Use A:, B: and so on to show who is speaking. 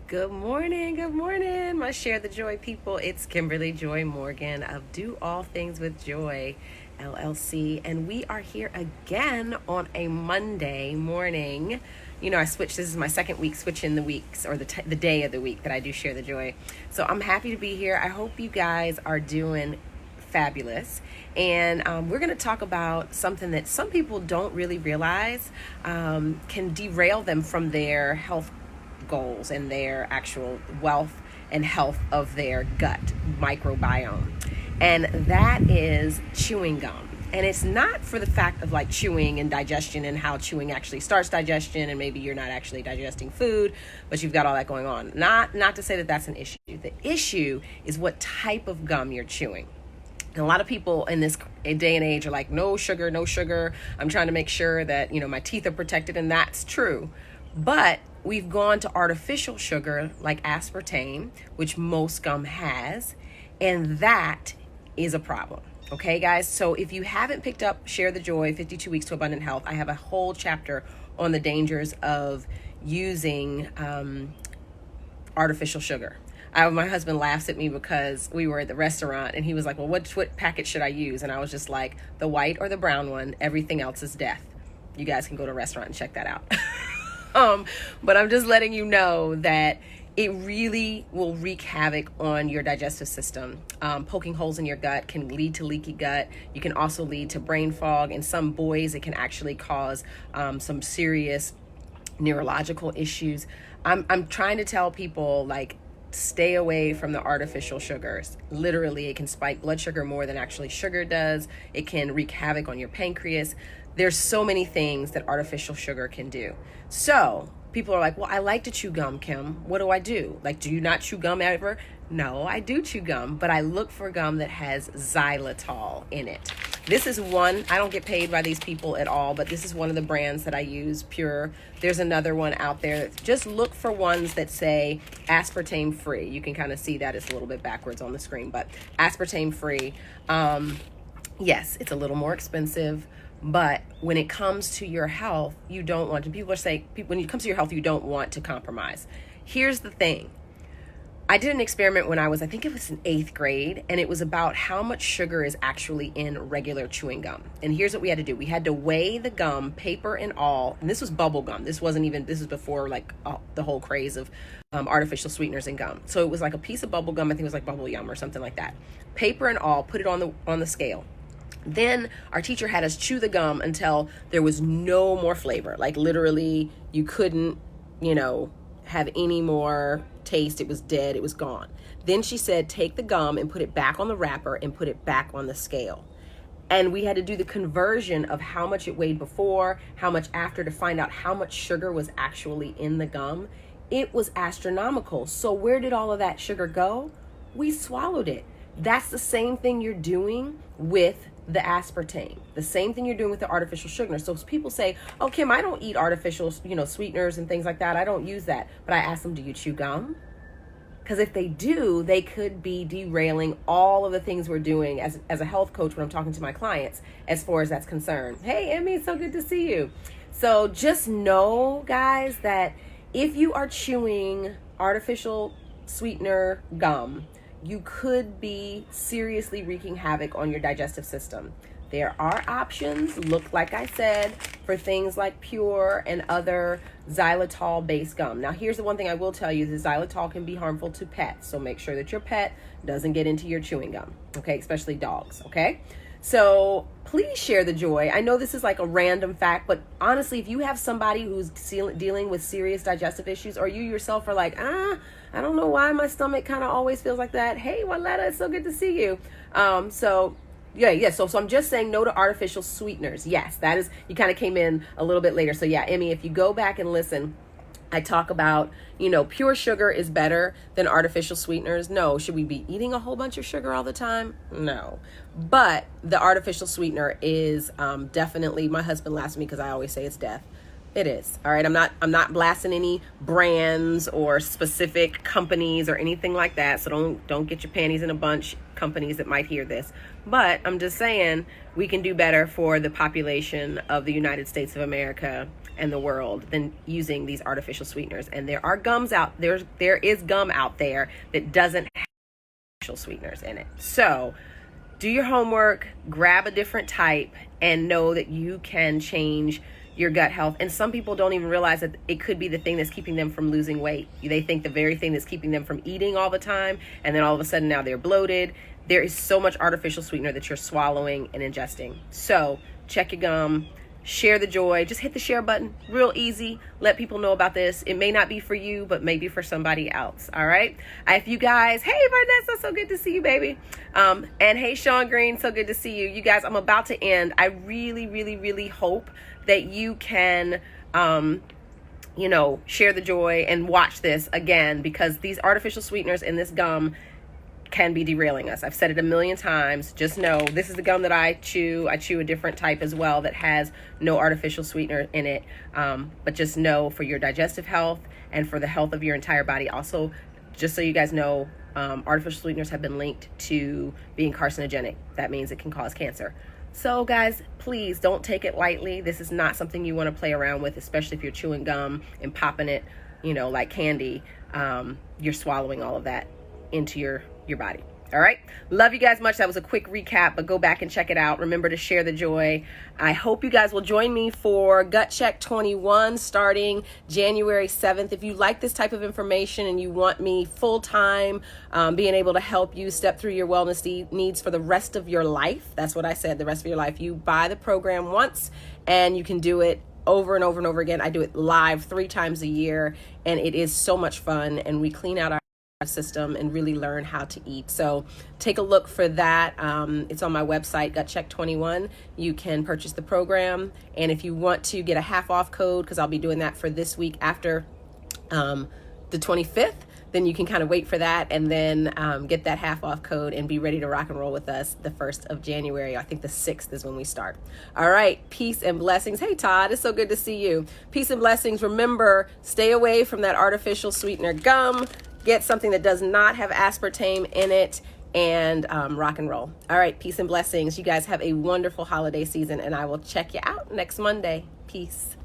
A: Good morning, my Share the Joy people. It's Kimberly Joy Morgan of Do All Things with Joy, LLC, and we are here again on a Monday morning. You know, I switched. This is my second week switching the weeks or the day of the week that I do Share the Joy. So I'm happy to be here. I hope you guys are doing fabulous. And we're going to talk about something that some people don't really realize can derail them from their health goals and their actual wealth and health of their gut microbiome. And that is chewing gum. And it's not for the fact of like chewing and digestion and how chewing actually starts digestion, and maybe you're not actually digesting food, but you've got all that going on. Not to say that that's an issue. The issue is what type of gum you're chewing. And a lot of people in this day and age are like, no sugar, no sugar. I'm trying to make sure that, my teeth are protected, and that's true. But we've gone to artificial sugar like aspartame, which most gum has, and that is a problem. Okay, guys? So if you haven't picked up Share the Joy, 52 Weeks to Abundant Health, I have a whole chapter on the dangers of using artificial sugar. My husband laughs at me because we were at the restaurant and he was like, well, what packet should I use? And I was just like, the white or the brown one. Everything else is death. You guys can go to a restaurant and check that out. But I'm just letting you know that it really will wreak havoc on your digestive system. Poking holes in your gut can lead to leaky gut. You can also lead to brain fog. In some boys, it can actually cause some serious neurological issues. I'm trying to tell people, like, stay away from the artificial sugars. Literally, it can spike blood sugar more than actually sugar does. It can wreak havoc on your pancreas. There's so many things that artificial sugar can do. So people are like, well, I like to chew gum, Kim. What do I do? Like, do you not chew gum ever? No, I do chew gum, but I look for gum that has xylitol in it. This is one, I don't get paid by these people at all, but this is one of the brands that I use, Pure. There's another one out there. Just look for ones that say aspartame free. You can kind of see that it's a little bit backwards on the screen, but aspartame free. Yes, it's a little more expensive, but when it comes to your health, you don't want to, when it comes to your health, you don't want to compromise. Here's the thing. I did an experiment when I think it was in 8th grade, and it was about how much sugar is actually in regular chewing gum. And here's what we had to do. We had to weigh the gum, paper and all, and this was bubble gum. This was before the whole craze of artificial sweeteners in gum. So it was like a piece of bubble gum, I think it was like bubble yum or something like that. Paper and all, put it on the scale. Then our teacher had us chew the gum until there was no more flavor. Like literally you couldn't, have any more taste. It was dead. It was gone. Then she said, take the gum and put it back on the wrapper and put it back on the scale. And we had to do the conversion of how much it weighed before, how much after, to find out how much sugar was actually in the gum. It was astronomical. So where did all of that sugar go? We swallowed it. That's the same thing you're doing with the aspartame, the same thing you're doing with the artificial sugar. So people say, oh, Kim, I don't eat artificial, sweeteners and things like that. I don't use that. But I ask them, do you chew gum? Because if they do, they could be derailing all of the things we're doing as a health coach when I'm talking to my clients as far as that's concerned. Hey, Emmy, it's so good to see you. So just know, guys, that if you are chewing artificial sweetener gum, you could be seriously wreaking havoc on your digestive system. There are options, like I said, for things like Pure and other xylitol-based gum. Now, here's the one thing I will tell you, the xylitol can be harmful to pets, so make sure that your pet doesn't get into your chewing gum, okay, especially dogs, okay? So please share the joy. I know this is like a random fact, but honestly, if you have somebody who's dealing with serious digestive issues, or you yourself are like, I don't know why my stomach kind of always feels like that. Hey, Waletta, it's so good to see you. So I'm just saying no to artificial sweeteners. Yes, that is, you kind of came in a little bit later. So yeah, Emmy, if you go back and listen, I talk about, pure sugar is better than artificial sweeteners. No. Should we be eating a whole bunch of sugar all the time? No. But the artificial sweetener is definitely, my husband laughs at me because I always say it's death. It is. All right. I'm not blasting any brands or specific companies or anything like that. So don't get your panties in a bunch, companies that might hear this. But I'm just saying we can do better for the population of the United States of America in the world than using these artificial sweeteners. And there are gums out there is gum out there that doesn't have artificial sweeteners in it. So do your homework, grab a different type, and know that you can change your gut health. And some people don't even realize that it could be the thing that's keeping them from losing weight. They think the very thing that's keeping them from eating all the time, and then all of a sudden now they're bloated. There is so much artificial sweetener that you're swallowing and ingesting. So check your gum, share the joy, just hit the share button, real easy. Let people know about this. It may not be for you, but maybe for somebody else. All right. If you guys, hey Vanessa, so good to see you, baby. And hey Sean Green, so good to see you. You guys, I'm about to end. I really, really, really hope that you can, share the joy and watch this again, because these artificial sweeteners in this gum can be derailing us. I've said it a million times. Just know this is the gum that I chew. I chew a different type as well that has no artificial sweetener in it. But just know, for your digestive health and for the health of your entire body. Also, just so you guys know, artificial sweeteners have been linked to being carcinogenic. That means it can cause cancer. So guys, please don't take it lightly. This is not something you want to play around with, especially if you're chewing gum and popping it, like candy. You're swallowing all of that into your body. All right. Love you guys much. That was a quick recap, but go back and check it out. Remember to share the joy. I hope you guys will join me for Gut Check 21 starting January 7th. If you like this type of information and you want me full time, being able to help you step through your wellness needs for the rest of your life. That's what I said, the rest of your life. You buy the program once and you can do it over and over and over again. I do it live 3 times a year, and it is so much fun. And we clean out our system and really learn how to eat. So take a look for that. It's on my website, Gut Check 21. You can purchase the program, and if you want to get a half off code, because I'll be doing that for this week after the 25th, then you can kind of wait for that and then get that half off code and be ready to rock and roll with us the 1st of January. I think the 6th is when we start. All right. Peace and blessings. Hey, Todd, it's so good to see you. Peace and blessings. Remember, stay away from that artificial sweetener gum. Get something that does not have aspartame in it, and rock and roll. All right. Peace and blessings. You guys have a wonderful holiday season, and I will check you out next Monday. Peace.